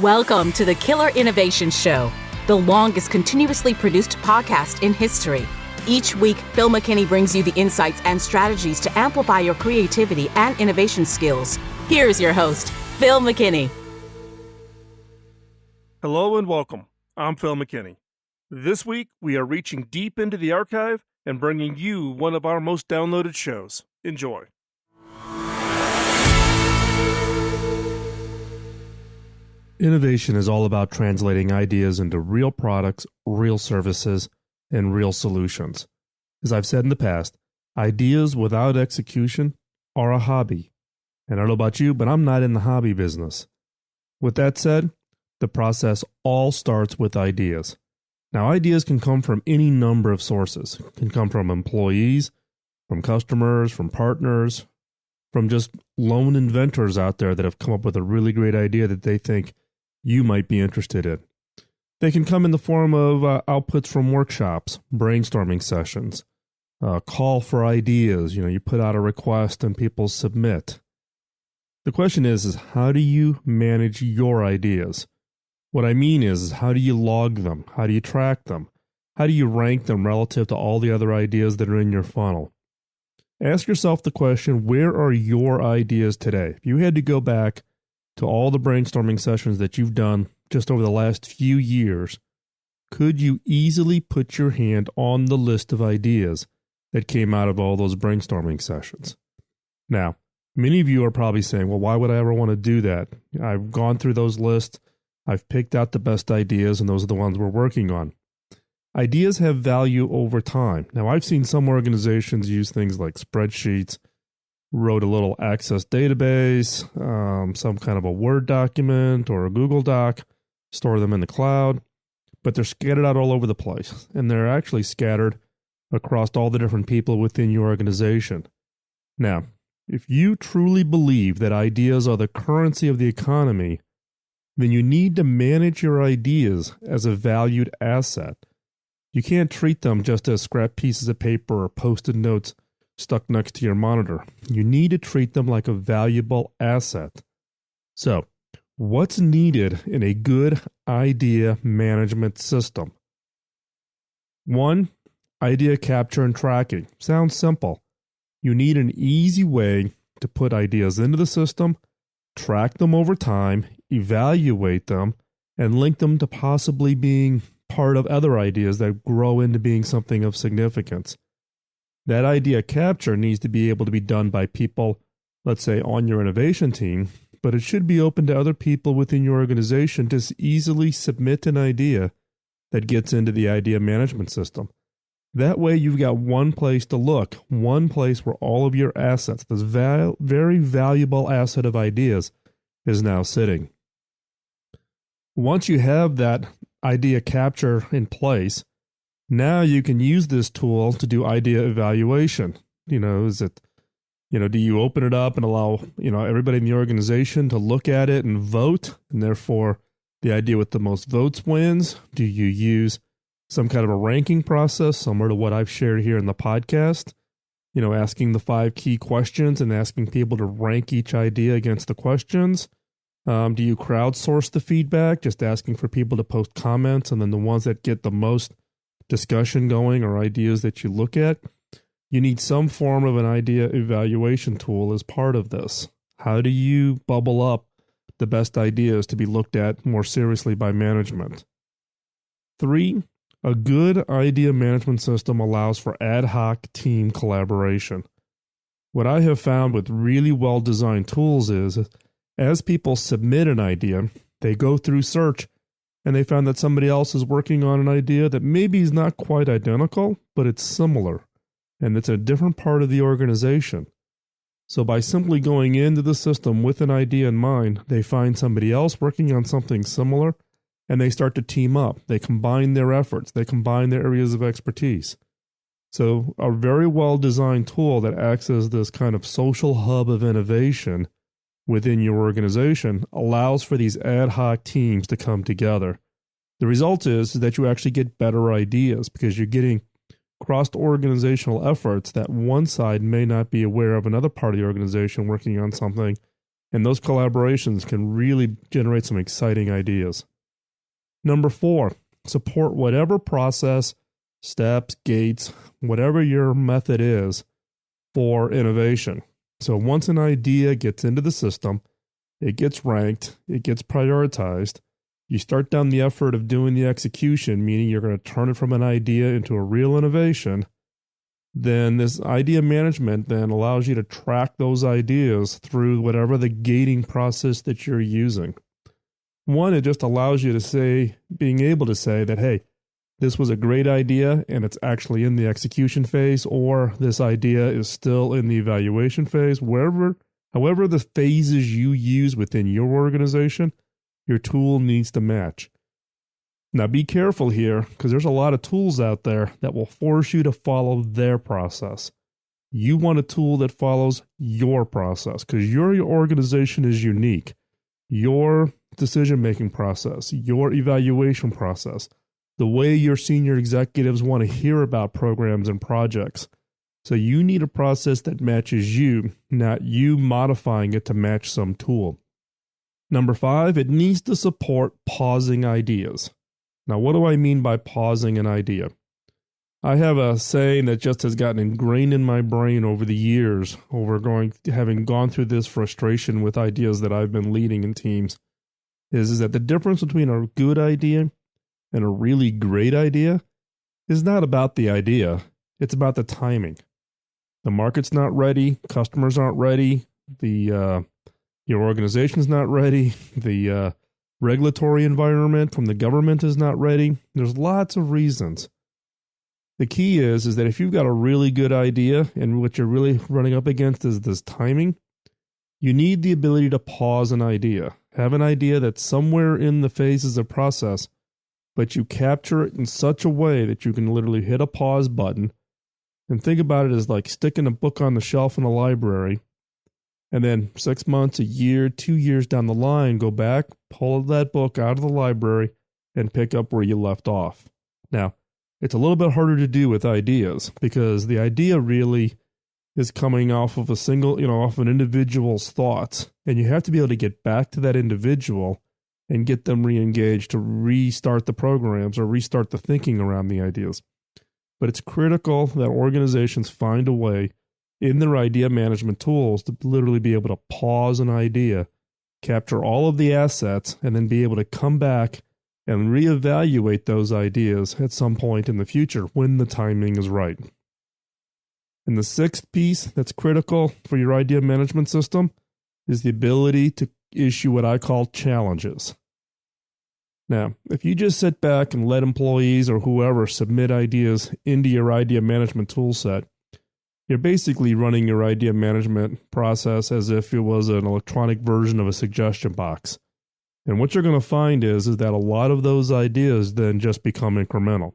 Welcome to the Killer Innovation Show, the longest continuously produced podcast in history. Each week, Phil McKinney brings you the insights and strategies to amplify your creativity and innovation skills. Here's your host, Phil McKinney. Hello and welcome. I'm Phil McKinney. This week, we are reaching deep into the archive and bringing you one of our most downloaded shows. Enjoy. Innovation is all about translating ideas into real products, real services, and real solutions. As I've said in the past, ideas without execution are a hobby. And I don't know about you, but I'm not in the hobby business. With that said, the process all starts with ideas. Now, ideas can come from any number of sources. It can come from employees, from customers, from partners, from just lone inventors out there that have come up with a really great idea that they think you might be interested in. They can come in the form of outputs from workshops, brainstorming sessions, call for ideas. You put out a request and people submit. The question is how do you manage your ideas? What I mean is how do you log them? How do you track them? How do you rank them relative to all the other ideas that are in your funnel? Ask yourself the question, where are your ideas today? If you had to go back to all the brainstorming sessions that you've done just over the last few years, could you easily put your hand on the list of ideas that came out of all those brainstorming sessions? Now, many of you are probably saying, well, why would I ever want to do that? I've gone through those lists. I've picked out the best ideas, and those are the ones we're working on. Ideas have value over time. Now, I've seen some organizations use things like spreadsheets, wrote a little Access database, some kind of a Word document or a Google Doc, store them in the cloud, but they're scattered out all over the place, and they're actually scattered across all the different people within your organization. Now, if you truly believe that ideas are the currency of the economy, then you need to manage your ideas as a valued asset. You can't treat them just as scrap pieces of paper or post-it notes stuck next to your monitor. You need to treat them like a valuable asset. So, what's needed in a good idea management system? 1. Idea capture and tracking. Sounds simple. You need an easy way to put ideas into the system, track them over time, evaluate them, and link them to possibly being part of other ideas that grow into being something of significance. That idea capture needs to be able to be done by people, let's say, on your innovation team, but it should be open to other people within your organization to easily submit an idea that gets into the idea management system. That way you've got one place to look, one place where all of your assets, this very valuable asset of ideas, is now sitting. Once you have that idea capture in place, now you can use this tool to do idea evaluation. Do you open it up and allow, everybody in the organization to look at it and vote, and therefore the idea with the most votes wins? Do you use some kind of a ranking process similar to what I've shared here in the podcast? Asking the 5 key questions and asking people to rank each idea against the questions. Do you crowdsource the feedback, just asking for people to post comments, and then the ones that get the most discussion going or ideas that you look at? You need some form of an idea evaluation tool as part of this. How do you bubble up the best ideas to be looked at more seriously by management? 3, a good idea management system allows for ad hoc team collaboration. What I have found with really well-designed tools is, as people submit an idea, they go through search, and they found that somebody else is working on an idea that maybe is not quite identical, but it's similar, and it's a different part of the organization. So by simply going into the system with an idea in mind, they find somebody else working on something similar, and they start to team up. They combine their efforts. They combine their areas of expertise. So a very well-designed tool that acts as this kind of social hub of innovation within your organization allows for these ad hoc teams to come together. The result is that you actually get better ideas because you're getting cross-organizational efforts that one side may not be aware of another part of the organization working on something, And those collaborations can really generate some exciting ideas. Number 4, support whatever process, steps, gates, whatever your method is for innovation. So once an idea gets into the system, it gets ranked, it gets prioritized, you start down the effort of doing the execution, meaning you're going to turn it from an idea into a real innovation, then this idea management then allows you to track those ideas through whatever the gating process that you're using. One, it just allows you to say, being able to say that, hey, this was a great idea and it's actually in the execution phase, or this idea is still in the evaluation phase. However the phases you use within your organization, your tool needs to match. Now be careful here, because there's a lot of tools out there that will force you to follow their process. You want a tool that follows your process, because your organization is unique. Your decision-making process, your evaluation process, the way your senior executives want to hear about programs and projects. So you need a process that matches you, not you modifying it to match some tool. Number 5, it needs to support pausing ideas. Now, what do I mean by pausing an idea? I have a saying that just has gotten ingrained in my brain over the years, having gone through this frustration with ideas that I've been leading in teams, is that the difference between a good idea and a really great idea is not about the idea, it's about the timing. The market's not ready, customers aren't ready, your organization's not ready, the regulatory environment from the government is not ready. There's lots of reasons. The key is that if you've got a really good idea and what you're really running up against is this timing, you need the ability to pause an idea. Have an idea that's somewhere in the phases of process, but you capture it in such a way that you can literally hit a pause button and think about it as like sticking a book on the shelf in a library. And then 6 months, a year, 2 years down the line, go back, pull that book out of the library, and pick up where you left off. Now, it's a little bit harder to do with ideas because the idea really is coming off of off an individual's thoughts. And you have to be able to get back to that individual and get them re-engaged to restart the programs or restart the thinking around the ideas. But it's critical that organizations find a way in their idea management tools to literally be able to pause an idea, capture all of the assets, and then be able to come back and reevaluate those ideas at some point in the future when the timing is right. And the 6th piece that's critical for your idea management system is the ability to issue what I call challenges. Now, if you just sit back and let employees or whoever submit ideas into your idea management tool set, you're basically running your idea management process as if it was an electronic version of a suggestion box. And what you're going to find is that a lot of those ideas then just become incremental.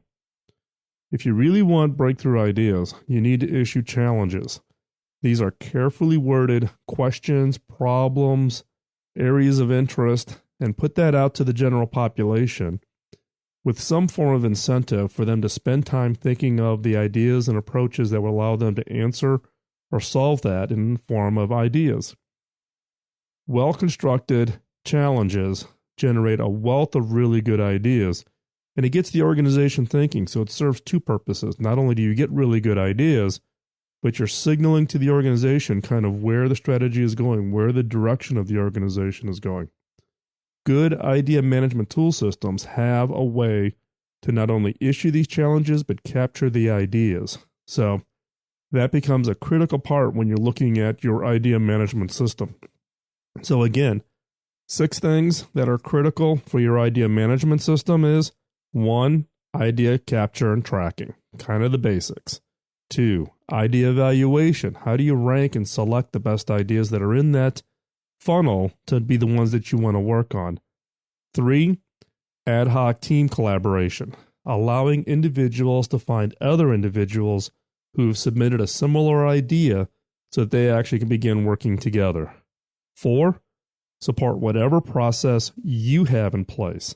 If you really want breakthrough ideas, you need to issue challenges. These are carefully worded questions, problems, areas of interest, and put that out to the general population with some form of incentive for them to spend time thinking of the ideas and approaches that will allow them to answer or solve that in the form of ideas. Well-constructed challenges generate a wealth of really good ideas, and it gets the organization thinking, so it serves 2 purposes. Not only do you get really good ideas, but you're signaling to the organization kind of where the strategy is going, where the direction of the organization is going. Good idea management tool systems have a way to not only issue these challenges, but capture the ideas. So that becomes a critical part when you're looking at your idea management system. So again, 6 things that are critical for your idea management system is 1, idea capture and tracking, kind of the basics. 2, idea evaluation. How do you rank and select the best ideas that are in that funnel to be the ones that you want to work on? 3, ad hoc team collaboration, allowing individuals to find other individuals who've submitted a similar idea so that they actually can begin working together. 4, support whatever process you have in place.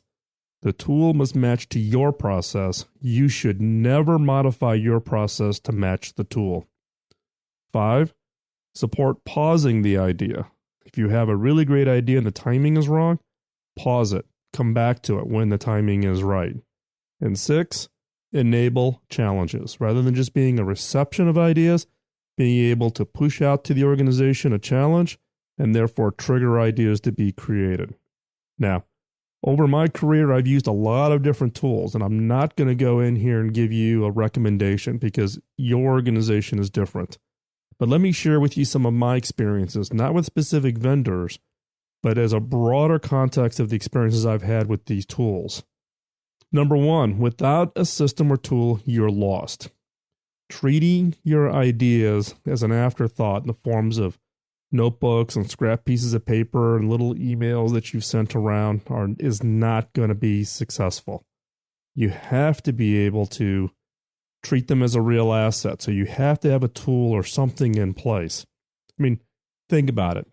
The tool must match to your process. You should never modify your process to match the tool. 5, support pausing the idea. If you have a really great idea and the timing is wrong, pause it. Come back to it when the timing is right. And 6, enable challenges. Rather than just being a reception of ideas, being able to push out to the organization a challenge and therefore trigger ideas to be created. Now, over my career, I've used a lot of different tools, and I'm not going to go in here and give you a recommendation because your organization is different. But let me share with you some of my experiences, not with specific vendors, but as a broader context of the experiences I've had with these tools. Number 1, without a system or tool, you're lost. Treating your ideas as an afterthought in the forms of notebooks and scrap pieces of paper and little emails that you've sent around is not going to be successful. You have to be able to treat them as a real asset. So you have to have a tool or something in place. I mean, think about it.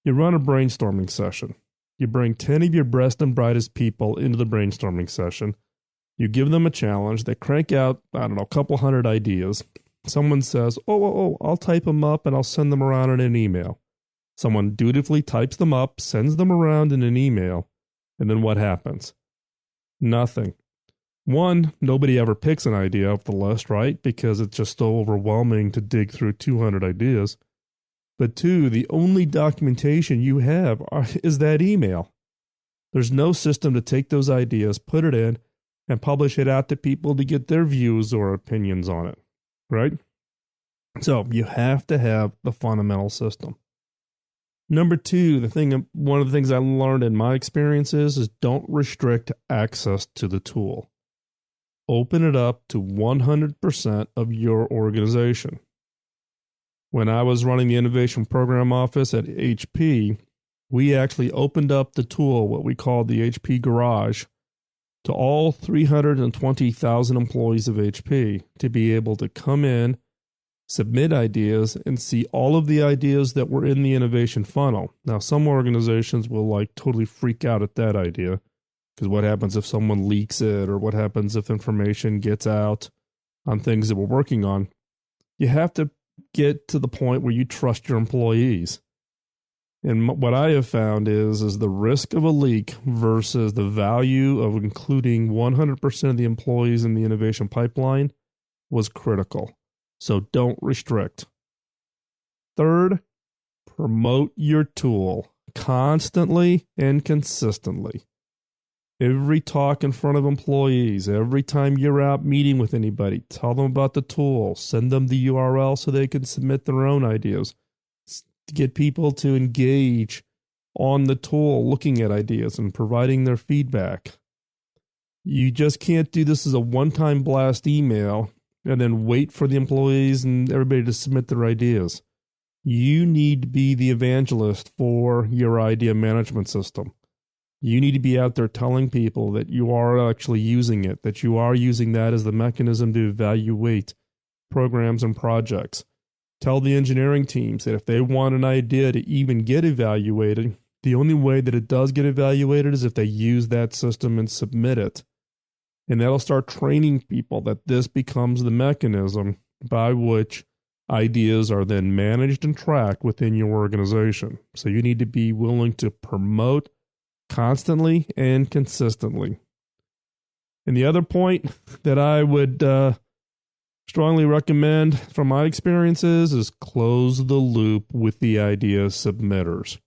You run a brainstorming session. You bring 10 of your best and brightest people into the brainstorming session. You give them a challenge. They crank out, a couple hundred ideas. Someone says, I'll type them up and I'll send them around in an email. Someone dutifully types them up, sends them around in an email, and then what happens? Nothing. 1, nobody ever picks an idea off the list, right? Because it's just so overwhelming to dig through 200 ideas. But 2, the only documentation you have is that email. There's no system to take those ideas, put it in, and publish it out to people to get their views or opinions on it. Right? So you have to have the fundamental system. Number 2, one of the things I learned in my experiences is don't restrict access to the tool. Open it up to 100% of your organization. When I was running the Innovation Program Office at HP, we actually opened up the tool, what we called the HP Garage, to all 320,000 employees of HP to be able to come in, submit ideas, and see all of the ideas that were in the innovation funnel. Now, some organizations will totally freak out at that idea because what happens if someone leaks it, or what happens if information gets out on things that we're working on? You have to get to the point where you trust your employees. And what I have found is the risk of a leak versus the value of including 100% of the employees in the innovation pipeline was critical. So don't restrict. 3rd, promote your tool constantly and consistently. Every talk in front of employees, every time you're out meeting with anybody, tell them about the tool, send them the URL so they can submit their own ideas. To get people to engage on the tool, looking at ideas and providing their feedback. You just can't do this as a one-time blast email and then wait for the employees and everybody to submit their ideas. You need to be the evangelist for your idea management system. You need to be out there telling people that you are actually using it, that you are using that as the mechanism to evaluate programs and projects. Tell the engineering teams that if they want an idea to even get evaluated, the only way that it does get evaluated is if they use that system and submit it. And that'll start training people that this becomes the mechanism by which ideas are then managed and tracked within your organization. So you need to be willing to promote constantly and consistently. And the other point that I would strongly recommend from my experiences is close the loop with the idea submitters.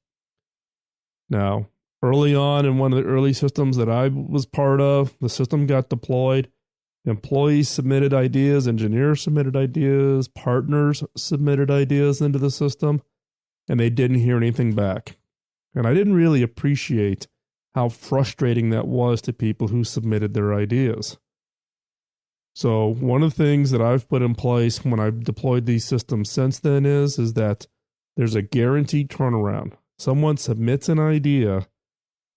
Now, early on in one of the early systems that I was part of, the system got deployed. Employees submitted ideas, engineers submitted ideas, partners submitted ideas into the system, and they didn't hear anything back. And I didn't really appreciate how frustrating that was to people who submitted their ideas. So one of the things that I've put in place when I've deployed these systems since then is that there's a guaranteed turnaround. Someone submits an idea,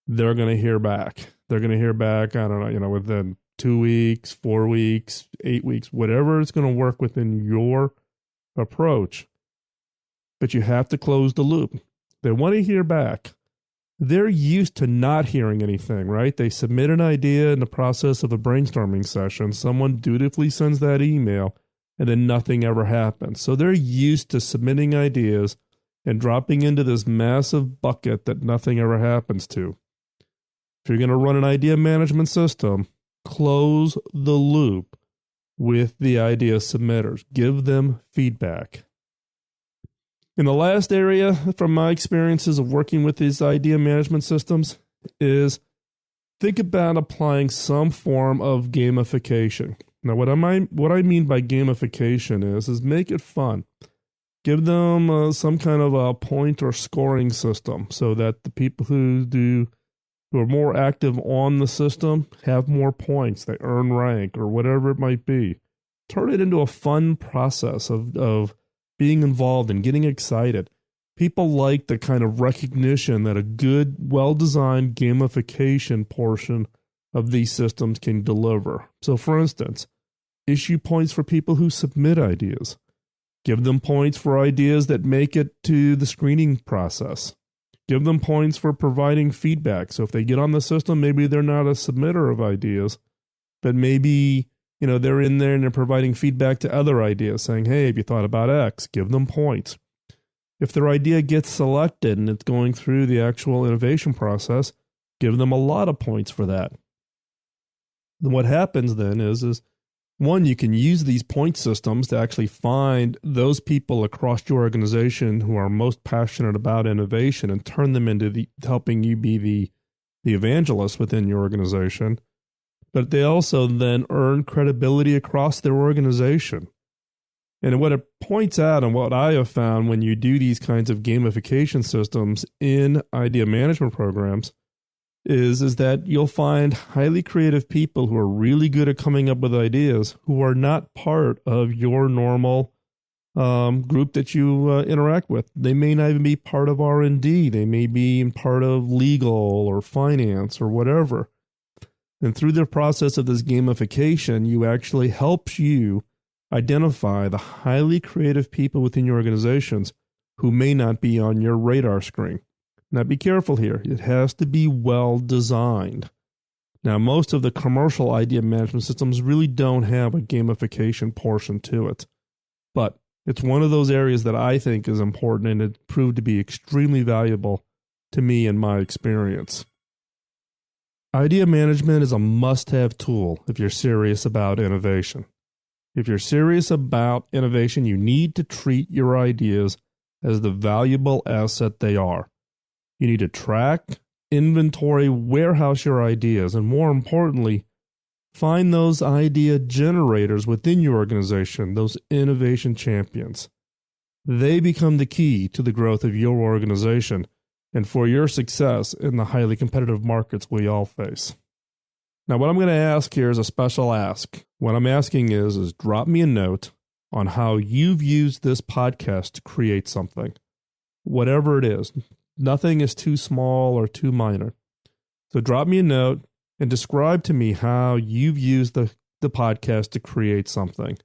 they're going to hear back. They're going to hear back, within 2 weeks, 4 weeks, 8 weeks, whatever it's going to work within your approach. But you have to close the loop. They want to hear back. They're used to not hearing anything, right? They submit an idea in the process of a brainstorming session. Someone dutifully sends that email, and then nothing ever happens. So they're used to submitting ideas, and dropping into this massive bucket that nothing ever happens to. If you're going to run an idea management system, close the loop with the idea submitters. Give them feedback. And the last area from my experiences of working with these idea management systems is think about applying some form of gamification. Now, what I mean by gamification is make it fun. Give them some kind of a point or scoring system so that the people who are more active on the system have more points. They earn rank or whatever it might be. Turn it into a fun process of being involved and getting excited. People like the kind of recognition that a good, well-designed gamification portion of these systems can deliver. So, for instance, issue points for people who submit ideas. Give them points for ideas that make it to the screening process. Give them points for providing feedback. So if they get on the system, maybe they're not a submitter of ideas, but maybe they're in there and they're providing feedback to other ideas, saying, hey, have you thought about X? Give them points. If their idea gets selected and it's going through the actual innovation process, give them a lot of points for that. Then what happens then is one, you can use these point systems to actually find those people across your organization who are most passionate about innovation and turn them into helping you be the evangelist within your organization. But they also then earn credibility across their organization. And what it points out, and what I have found when you do these kinds of gamification systems in idea management programs, is that you'll find highly creative people who are really good at coming up with ideas who are not part of your normal group that you interact with. They may not even be part of R&D. They may be part of legal or finance or whatever. And through the process of this gamification, you actually helps you identify the highly creative people within your organizations who may not be on your radar screen. Now, be careful here. It has to be well designed. Now, most of the commercial idea management systems really don't have a gamification portion to it. But it's one of those areas that I think is important, and it proved to be extremely valuable to me in my experience. Idea management is a must-have tool if you're serious about innovation. If you're serious about innovation, you need to treat your ideas as the valuable asset they are. You need to track, inventory, warehouse your ideas, and more importantly, find those idea generators within your organization, those innovation champions. They become the key to the growth of your organization and for your success in the highly competitive markets we all face. Now, what I'm going to ask here is a special ask. What I'm asking is drop me a note on how you've used this podcast to create something, whatever it is. Nothing is too small or too minor. So drop me a note and describe to me how you've used the podcast to create something.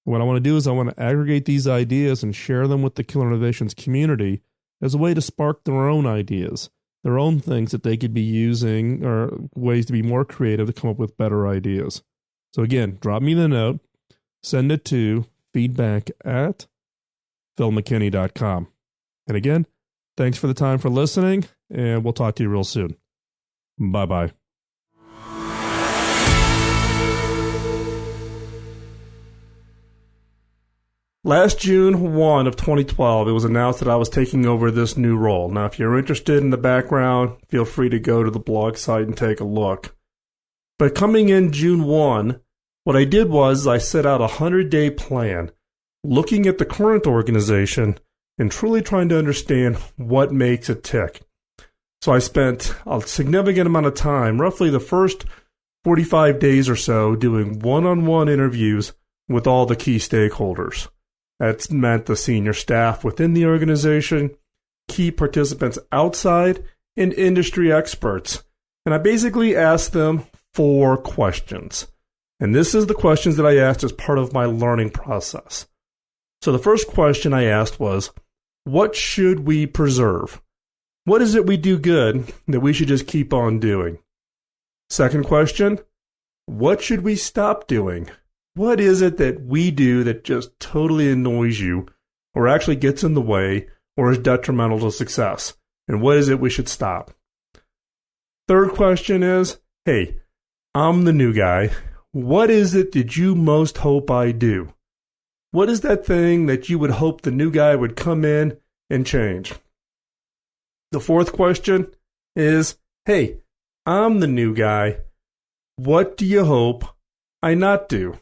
What I want to do is I want to aggregate these ideas and share them with the Killer Innovations community as a way to spark their own ideas, their own things that they could be using, or ways to be more creative to come up with better ideas. So again, drop me the note, send it to feedback@philmckinney.com. And again, thanks for the time for listening, and we'll talk to you real soon. Bye-bye. Last June 1 of 2012, it was announced that I was taking over this new role. Now, if you're interested in the background, feel free to go to the blog site and take a look. But coming in June 1, what I did was I set out a 100-day plan, looking at the current organization and truly trying to understand what makes it tick. So I spent a significant amount of time, roughly the first 45 days or so, doing one-on-one interviews with all the key stakeholders. That's meant the senior staff within the organization, key participants outside, and industry experts. And I basically asked them 4 questions. And this is the questions that I asked as part of my learning process. So the first question I asked was, what should we preserve? What is it we do good that we should just keep on doing? Second question, what should we stop doing? What is it that we do that just totally annoys you or actually gets in the way or is detrimental to success? And what is it we should stop? Third question is, hey, I'm the new guy. What is it that you most hope I do? What is that thing that you would hope the new guy would come in and change? The fourth question is, hey, I'm the new guy. What do you hope I not do?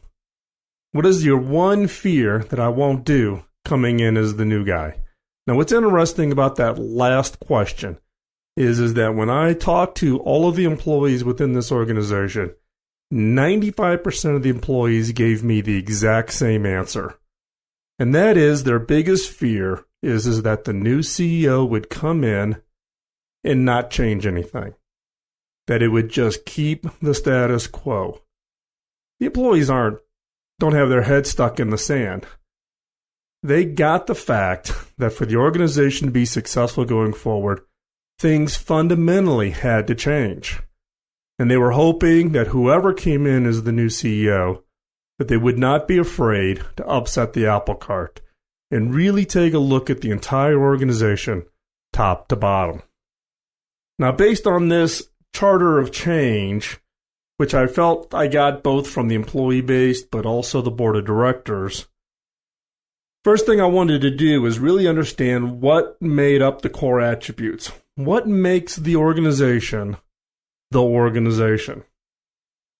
What is your one fear that I won't do coming in as the new guy? Now, what's interesting about that last question is that when I talk to all of the employees within this organization, 95% of the employees gave me the exact same answer. And that is their biggest fear is that the new CEO would come in and not change anything. That it would just keep the status quo. The employees don't have their head stuck in the sand. They got the fact that for the organization to be successful going forward, things fundamentally had to change. And they were hoping that whoever came in as the new CEO, that they would not be afraid to upset the apple cart and really take a look at the entire organization top to bottom. Now, based on this charter of change, which I felt I got both from the employee base but also the board of directors, first thing I wanted to do is really understand what made up the core attributes. What makes the organization the organization?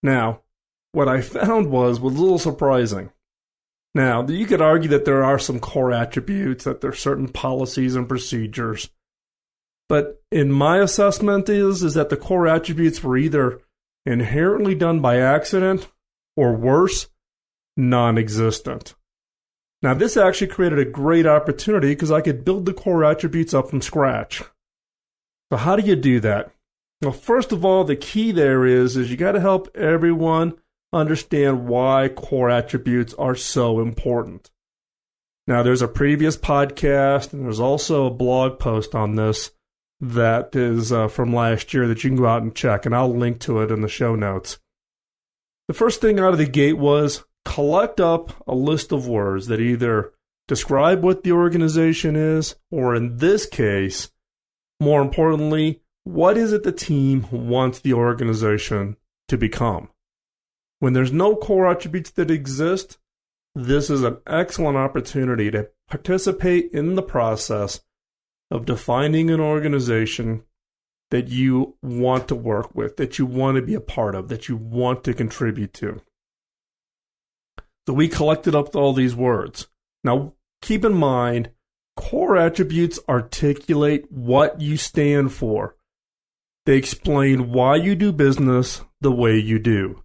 Now, what I found was a little surprising. Now, you could argue that there are some core attributes, that there are certain policies and procedures. But in my assessment is that the core attributes were either inherently done by accident or worse, non-existent. Now, this actually created a great opportunity because I could build the core attributes up from scratch. So how do you do that? Well, first of all, the key there is you got to help everyone understand why core attributes are so important. Now, there's a previous podcast, and there's also a blog post on this that is from last year that you can go out and check, and I'll link to it in the show notes. The first thing out of the gate was collect up a list of words that either describe what the organization is, or in this case, more importantly, what is it the team wants the organization to become? When there's no core attributes that exist, this is an excellent opportunity to participate in the process of defining an organization that you want to work with, that you want to be a part of, that you want to contribute to. So we collected up all these words. Now, keep in mind, core attributes articulate what you stand for. They explain why you do business the way you do.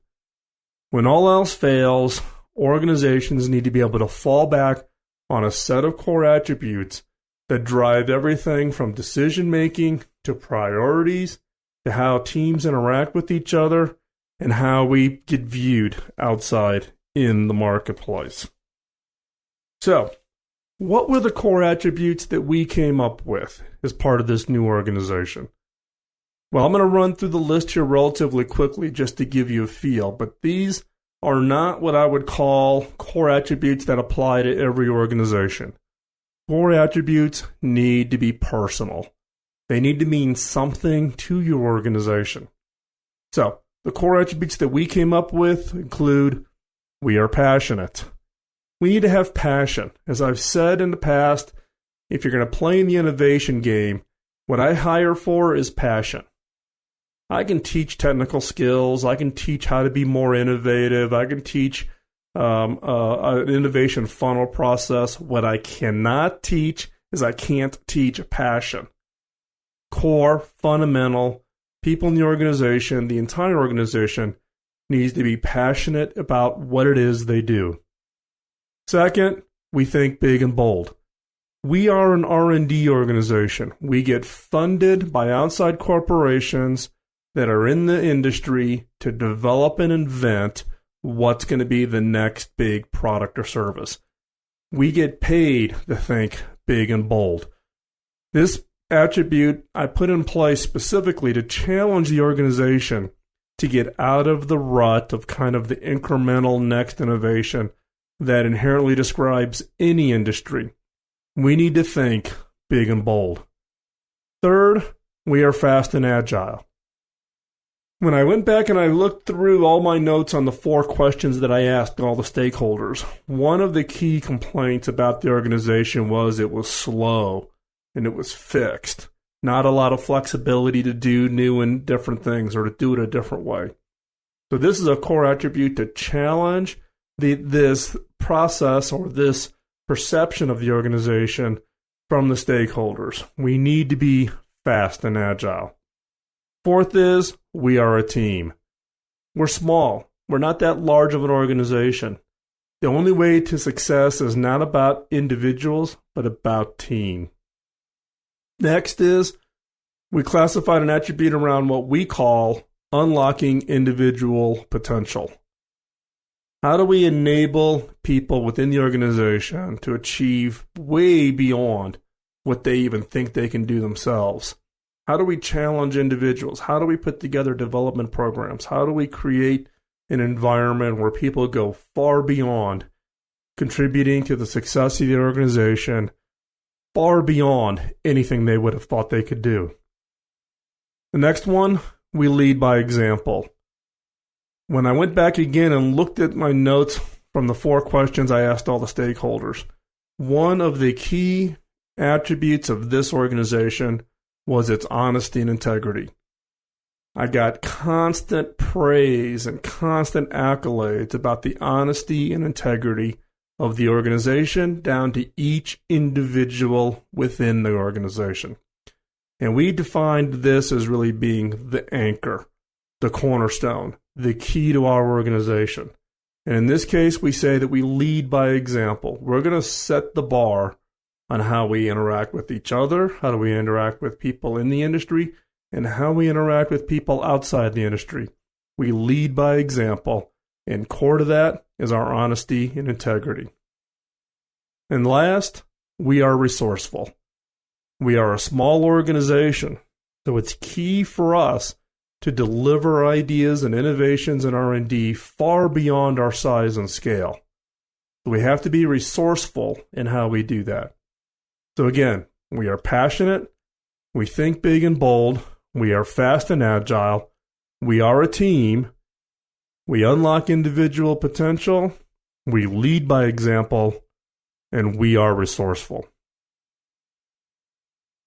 When all else fails, organizations need to be able to fall back on a set of core attributes that drive everything from decision-making to priorities to how teams interact with each other and how we get viewed outside in the marketplace. So, what were the core attributes that we came up with as part of this new organization? Well, I'm going to run through the list here relatively quickly just to give you a feel, but these are not what I would call core attributes that apply to every organization. Core attributes need to be personal. They need to mean something to your organization. So, the core attributes that we came up with include, we are passionate. We need to have passion. As I've said in the past, if you're going to play in the innovation game, what I hire for is passion. I can teach technical skills. I can teach how to be more innovative. I can teach an innovation funnel process. What I cannot teach is I can't teach passion. Core, fundamental, people in the organization, the entire organization needs to be passionate about what it is they do. Second, we think big and bold. We are an R&D organization. We get funded by outside corporations that are in the industry to develop and invent what's going to be the next big product or service. We get paid to think big and bold. This attribute I put in place specifically to challenge the organization to get out of the rut of kind of the incremental next innovation that inherently describes any industry. We need to think big and bold. Third, we are fast and agile. When I went back and I looked through all my notes on the 4 questions that I asked all the stakeholders, one of the key complaints about the organization was it was slow and it was fixed. Not a lot of flexibility to do new and different things or to do it a different way. So this is a core attribute to challenge this process or this perception of the organization from the stakeholders. We need to be fast and agile. Fourth is, we are a team. We're small. We're not that large of an organization. The only way to success is not about individuals, but about team. Next is, we classified an attribute around what we call unlocking individual potential. How do we enable people within the organization to achieve way beyond what they even think they can do themselves? How do we challenge individuals? How do we put together development programs? How do we create an environment where people go far beyond contributing to the success of the organization, far beyond anything they would have thought they could do? The next one, we lead by example. When I went back again and looked at my notes from the 4 questions I asked all the stakeholders, one of the key attributes of this organization was its honesty and integrity. I got constant praise and constant accolades about the honesty and integrity of the organization down to each individual within the organization. And we defined this as really being the anchor, the cornerstone, the key to our organization. And in this case, we say that we lead by example. We're going to set the bar on how we interact with each other, how do we interact with people in the industry, and how we interact with people outside the industry. We lead by example, and core to that is our honesty and integrity. And last, we are resourceful. We are a small organization, so it's key for us to deliver ideas and innovations in R&D far beyond our size and scale. We have to be resourceful in how we do that. So again, we are passionate, we think big and bold, we are fast and agile, we are a team, we unlock individual potential, we lead by example, and we are resourceful.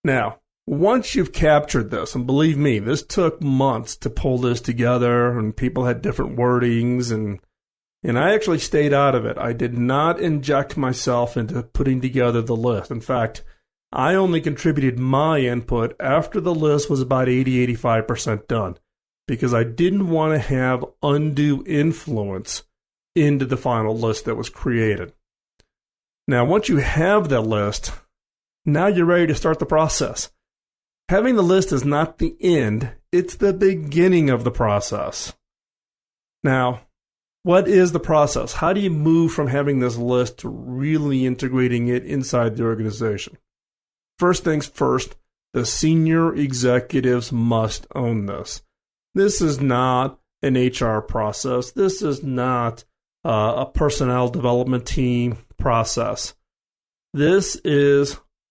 Now, once you've captured this, and believe me, this took months to pull this together, and people had different wordings, and I actually stayed out of it. I did not inject myself into putting together the list. In fact, I only contributed my input after the list was about 80-85% done, because I didn't want to have undue influence into the final list that was created. Now, once you have the list, now you're ready to start the process. Having the list is not the end, it's the beginning of the process. Now, what is the process? How do you move from having this list to really integrating it inside the organization? First things first, the senior executives must own this. This is not an HR process. This is not a personnel development team process. This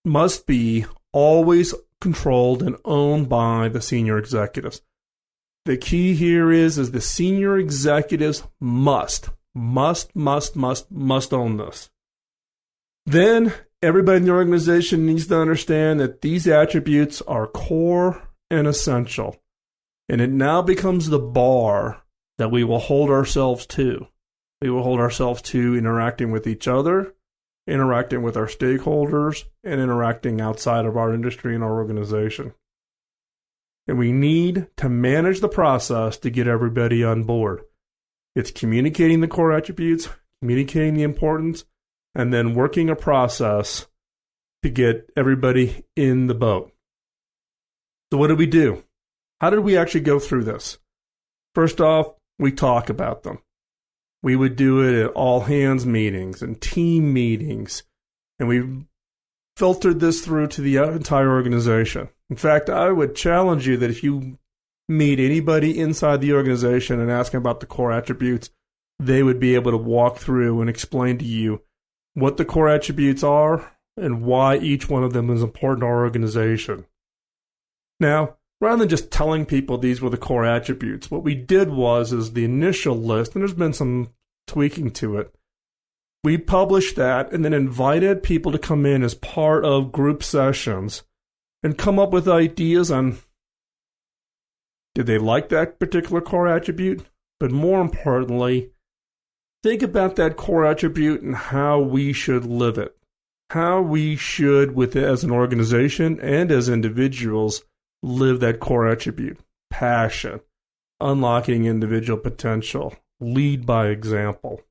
must be always controlled and owned by the senior executives. The key here is the senior executives must own this. Then everybody in the organization needs to understand that these attributes are core and essential. And it now becomes the bar that we will hold ourselves to. We will hold ourselves to interacting with each other, interacting with our stakeholders, and interacting outside of our industry and our organization. And we need to manage the process to get everybody on board. It's communicating the core attributes, communicating the importance, and then working a process to get everybody in the boat. So what did we do? How did we actually go through this? First off, we talk about them. We would do it at all hands meetings and team meetings, and we filtered this through to the entire organization. In fact, I would challenge you that if you meet anybody inside the organization and ask them about the core attributes, they would be able to walk through and explain to you what the core attributes are, and why each one of them is important to our organization. Now, rather than just telling people these were the core attributes, what we did is the initial list, and there's been some tweaking to it, we published that and then invited people to come in as part of group sessions and come up with ideas on, did they like that particular core attribute? But more importantly, think about that core attribute and how we should live it. How we should, with it as an organization and as individuals, live that core attribute. Passion, unlocking individual potential, lead by example.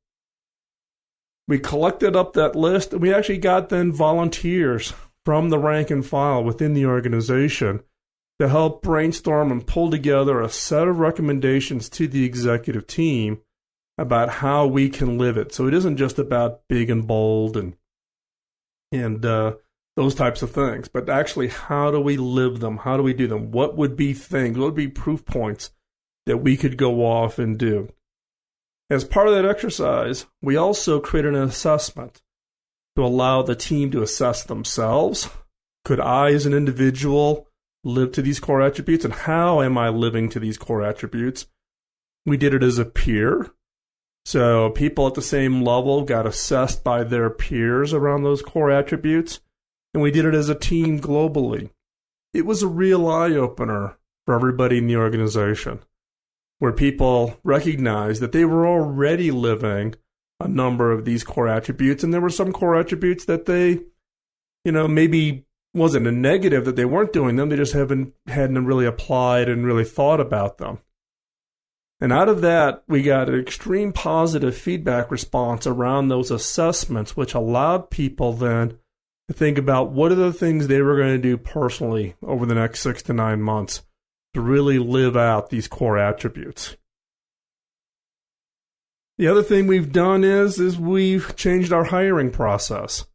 We collected up that list, and we actually got then volunteers from the rank and file within the organization to help brainstorm and pull together a set of recommendations to the executive team about how we can live it. So it isn't just about big and bold and those types of things, but actually how do we live them? How do we do them? What would be things? What would be proof points that we could go off and do? As part of that exercise, we also created an assessment to allow the team to assess themselves. Could I, as an individual, live to these core attributes, and how am I living to these core attributes? We did it as a peer. So people at the same level got assessed by their peers around those core attributes, and we did it as a team globally. It was a real eye-opener for everybody in the organization, where people recognized that they were already living a number of these core attributes, and there were some core attributes that they, maybe wasn't a negative that they weren't doing them, they just hadn't really applied and really thought about them. And out of that, we got an extreme positive feedback response around those assessments, which allowed people then to think about what are the things they were going to do personally over the next 6 to 9 months to really live out these core attributes. The other thing we've done is we've changed our hiring process.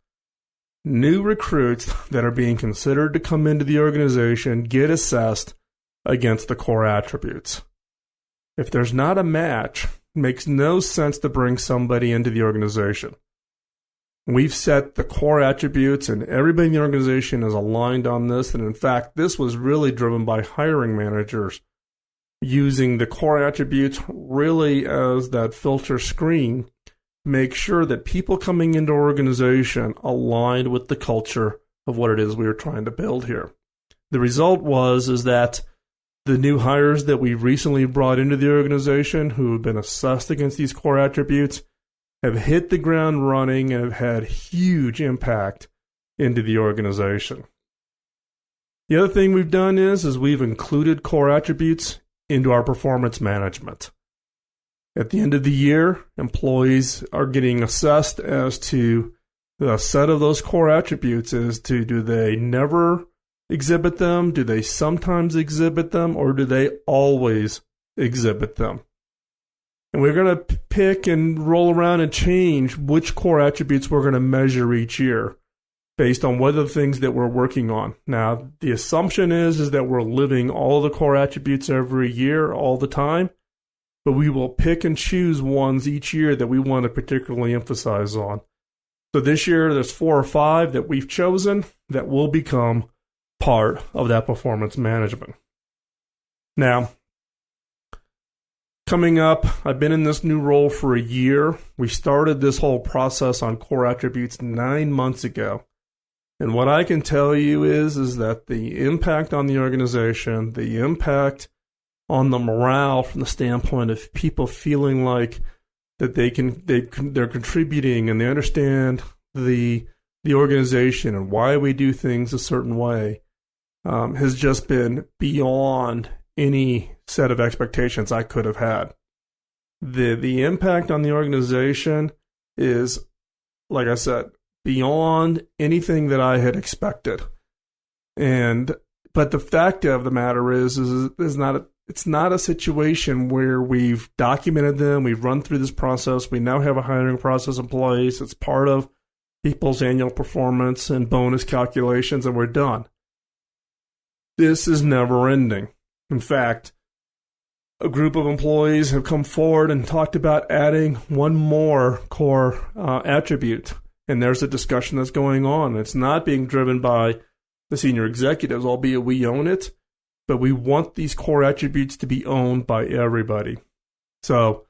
New recruits that are being considered to come into the organization get assessed against the core attributes. If there's not a match, it makes no sense to bring somebody into the organization. We've set the core attributes, and everybody in the organization is aligned on this. And in fact, this was really driven by hiring managers using the core attributes really as that filter screen to make sure that people coming into our organization aligned with the culture of what it is we were trying to build here. The result is that the new hires that we've recently brought into the organization who have been assessed against these core attributes have hit the ground running and have had huge impact into the organization. The other thing we've done is we've included core attributes into our performance management. At the end of the year, employees are getting assessed as to the set of those core attributes as to do they never exhibit them, do they sometimes exhibit them, or do they always exhibit them? And we're going to pick and roll around and change which core attributes we're going to measure each year based on what are the things that we're working on. Now, the assumption is that we're living all the core attributes every year, all the time, but we will pick and choose ones each year that we want to particularly emphasize on. So this year, there's 4 or 5 that we've chosen that will become part of that performance management. Now, coming up, I've been in this new role for a year. We started this whole process on core attributes 9 months ago. And what I can tell you is that the impact on the organization, the impact on the morale from the standpoint of people feeling like that they're contributing and they understand the organization and why we do things a certain way, has just been beyond any set of expectations I could have had. The impact on the organization is, like I said, beyond anything that I had expected. But the fact of the matter is it's not a situation where we've documented them, we've run through this process, we now have a hiring process in place, it's part of people's annual performance and bonus calculations, and we're done. This is never ending. In fact, a group of employees have come forward and talked about adding one more core attribute, And there's a discussion that's going on. It's not being driven by the senior executives, albeit we own it, but we want these core attributes to be owned by everybody. So,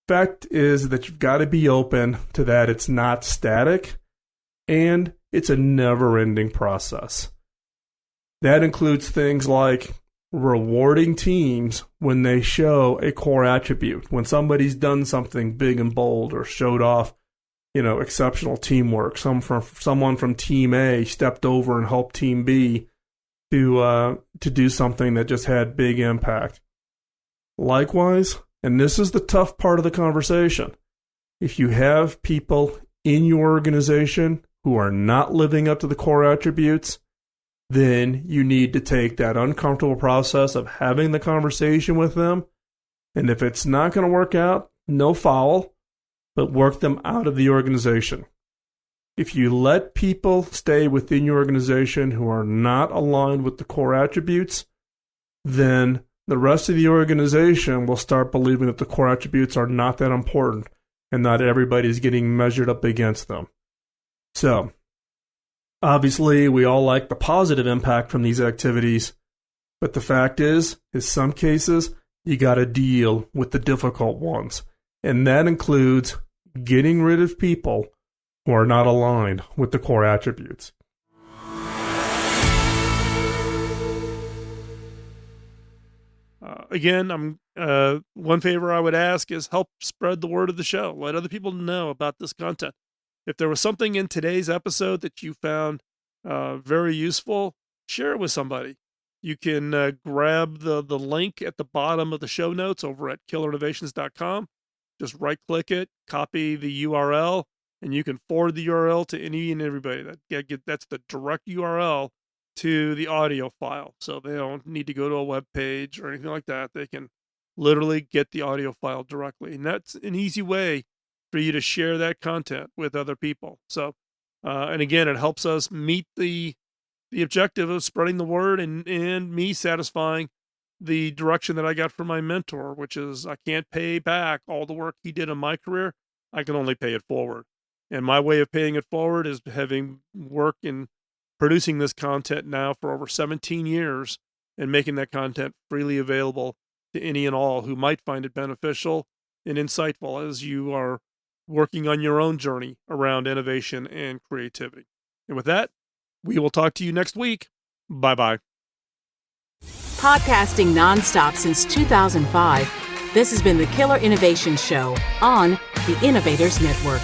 fact is that you've got to be open to that. It's not static, and it's a never-ending process. That includes things like rewarding teams when they show a core attribute. When somebody's done something big and bold or showed off, exceptional teamwork. Someone from Team A stepped over and helped Team B to do something that just had big impact. Likewise, and this is the tough part of the conversation, if you have people in your organization who are not living up to the core attributes, then you need to take that uncomfortable process of having the conversation with them. And if it's not going to work out, no foul, but work them out of the organization. If you let people stay within your organization who are not aligned with the core attributes, then the rest of the organization will start believing that the core attributes are not that important and not everybody's getting measured up against them. So, obviously, we all like the positive impact from these activities, but the fact is, in some cases, you got to deal with the difficult ones. And that includes getting rid of people who are not aligned with the core attributes. Again, one favor I would ask is help spread the word of the show. Let other people know about this content. If there was something in today's episode that you found very useful, share it with somebody. You can grab the link at the bottom of the show notes over at killerinnovations.com. Just right-click it, copy the URL, and you can forward the URL to any and everybody. That's the direct URL to the audio file. So they don't need to go to a web page or anything like that. They can literally get the audio file directly. And that's an easy way for you to share that content with other people. So, and again, it helps us meet the objective of spreading the word and me satisfying the direction that I got from my mentor, which is I can't pay back all the work he did in my career. I can only pay it forward. And my way of paying it forward is having worked in producing this content now for over 17 years and making that content freely available to any and all who might find it beneficial and insightful as you are working on your own journey around innovation and creativity. And with that, we will talk to you next week. Bye-bye. Podcasting nonstop since 2005, this has been the Killer Innovation Show on the Innovators Network.